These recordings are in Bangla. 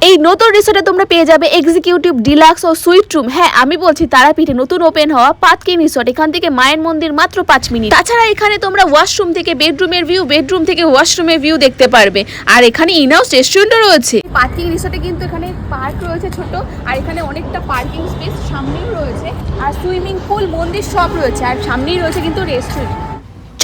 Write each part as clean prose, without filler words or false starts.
এই নতুন রিসোর্টে তোমরা পেয়ে যাবে এক্সিকিউটিভ, ডিলাক্স ও সুইট রুম। হ্যাঁ, আমি বলছি তারাপীঠে নতুন ওপেন হওয়া পাতকিং রিসোর্ট। এখান থেকে মায়ের মন্দির মাত্র 5 মিনিট। তাছাড়া এখানে তোমরা ওয়াশরুম থেকে বেডরুমের ভিউ, বেডরুম থেকে ওয়াশরুমের ভিউ দেখতে পারবে। আর এখানে ইনহাউস রেস্টুরেন্টও রয়েছে। পাতকিং রিসোর্টে কিন্তু এখানে পার্ক রয়েছে ছোট, আর এখানে অনেকটা পার্কিং স্পেস সামনেও রয়েছে, আর সুইমিং পুল, মন্দির সব রয়েছে, আর সামনেই রয়েছে কিন্তু রেস্টুরেন্ট।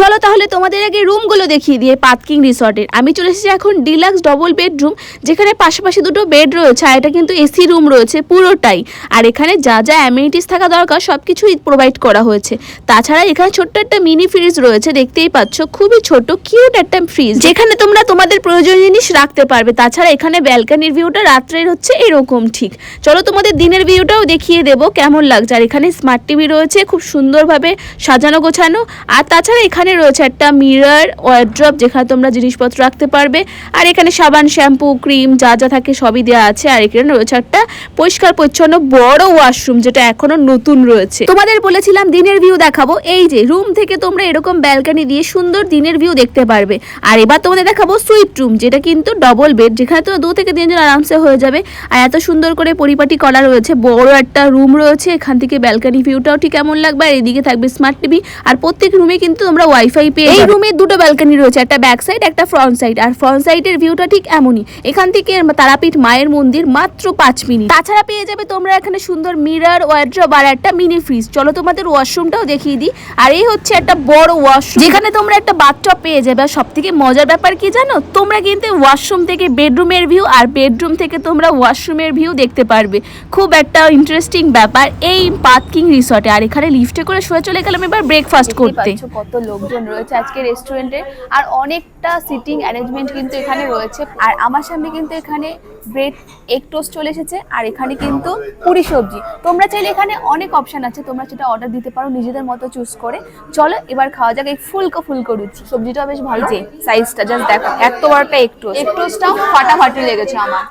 চলো তাহলে তোমাদের আগে রুমগুলো দেখিয়ে দিয়ে পাতকিং রিসর্টের। আমি চলে এসেছি এখন ডিলাক্স ডবল বেডরুম, যেখানে পাশাপাশি দুটো বেড রয়েছে, আর এটা কিন্তু এসি রুম রয়েছে পুরোটাই। আর এখানে যা যা অ্যামিনিটিস থাকা দরকার সব কিছুই প্রোভাইড করা হয়েছে। তাছাড়া এখানে ছোট্ট একটা মিনি ফ্রিজ রয়েছে, দেখতেই পাচ্ছ, খুবই ছোট কিউট একটা ফ্রিজ, যেখানে তোমরা তোমাদের প্রয়োজনীয় জিনিস রাখতে পারবে। তাছাড়া এখানে ব্যালকনির ভিউটা রাত্রের হচ্ছে এরকম। ঠিক চলো তোমাদের দিনের ভিউটাও দেখিয়ে দেবো কেমন লাগছে। আর এখানে স্মার্ট টিভি রয়েছে, খুব সুন্দরভাবে সাজানো গোছানো। আর তাছাড়া এখানে রয়েছে একটা মিরর, ওয়ার্ড্রপ, যেখানে তোমরা জিনিসপত্র রাখতে পারবে। আর এখানে সাবান, শ্যাম্পু, ক্রিম যা যা থাকে সবই দেওয়া আছে। আর এখানে রয়েছে একটা পরিষ্কার পরিচ্ছন্ন বড় ওয়াশরুম, যেটা এখনো নতুন রয়েছে। তোমাদের বলেছিলাম দিনের ভিউ দেখাবো। এই যে রুম থেকে তোমরা এরকম ব্যালকনি দিয়ে সুন্দর দিনের ভিউ দেখতে পারবে। আর এবার তোমাদের দেখাবো সুইট রুম, যেটা কিন্তু ডবল বেড, যেখানে তো 2 থেকে 3 জন আরামসে হয়ে যাবে। আর এত সুন্দর করে পরিপাটি করা রয়েছে, বড় একটা রুম রয়েছে। এখান থেকে ব্যালকনি ভিউটাও ঠিক কেমন লাগবে। আর এদিকে থাকবে স্মার্ট টিভি। আর প্রত্যেক রুমে কিন্তু তোমরা ওয়াইফাই পেয়ে যাবে। এই রুমে দুটো ব্যালকনি রয়েছে, একটা ব্যাক সাইড, একটা ফ্রন্ট সাইড। আর ফ্রন্ট সাইডের ভিউটা ঠিক এমনই। এখান থেকে তারাপীঠ মায়ের মন্দির মাত্র 5 মিনিট। তাছাড়া পেয়ে যাবে তোমরা এখানে সুন্দর মিরর, ওয়ার্ড্রপ আর একটা মিনি ফ্রিজ। চলো তোমাদের ওয়াশরুমটাও দেখিয়ে দিই। আর এই হচ্ছে একটা বড় ওয়াশরুম, যেখানে তোমরা একটা বাথটব পেয়ে যাবে। আর সব থেকে মজার ব্যাপার কি জানো, তোমরা কিন্তু ওয়াশরুম থেকে বেডরুমের ভিউ, আর বেডরুম থেকে তোমরা ওয়াশরুমের ভিউ দেখতে পারবে। খুব একটা ইন্টারেস্টিং ব্যাপার এই পাতকিং রিসর্টে। আর এখানে লিফটে করে শুয়ে চলে গেলাম এবার ব্রেকফাস্ট করতে। কত লোকজন রয়েছে আজকে রেস্টুরেন্টে, আর অনেকটা সিটিং অ্যারেঞ্জমেন্ট কিন্তু এখানে রয়েছে। আর আমার সামনে কিন্তু এখানে ব্রেড এগ টোস্ট চলে এসেছে, আর এখানে কিন্তু পুরি সবজি। তোমরা চাইলে এখানে অনেক অপশন আছে, তোমরা সেটা অর্ডার দিতে পারো নিজেদের মতো চুজ করে। চলো এবার খাওয়া যাক এই ফুলকো রুচি। সবজিটা বেশ ভালো, যে সাইজটা জাস্ট দেখো, এত বড় একটা এগ টোস্টটাও ফাটাফাটি লেগেছে আমার।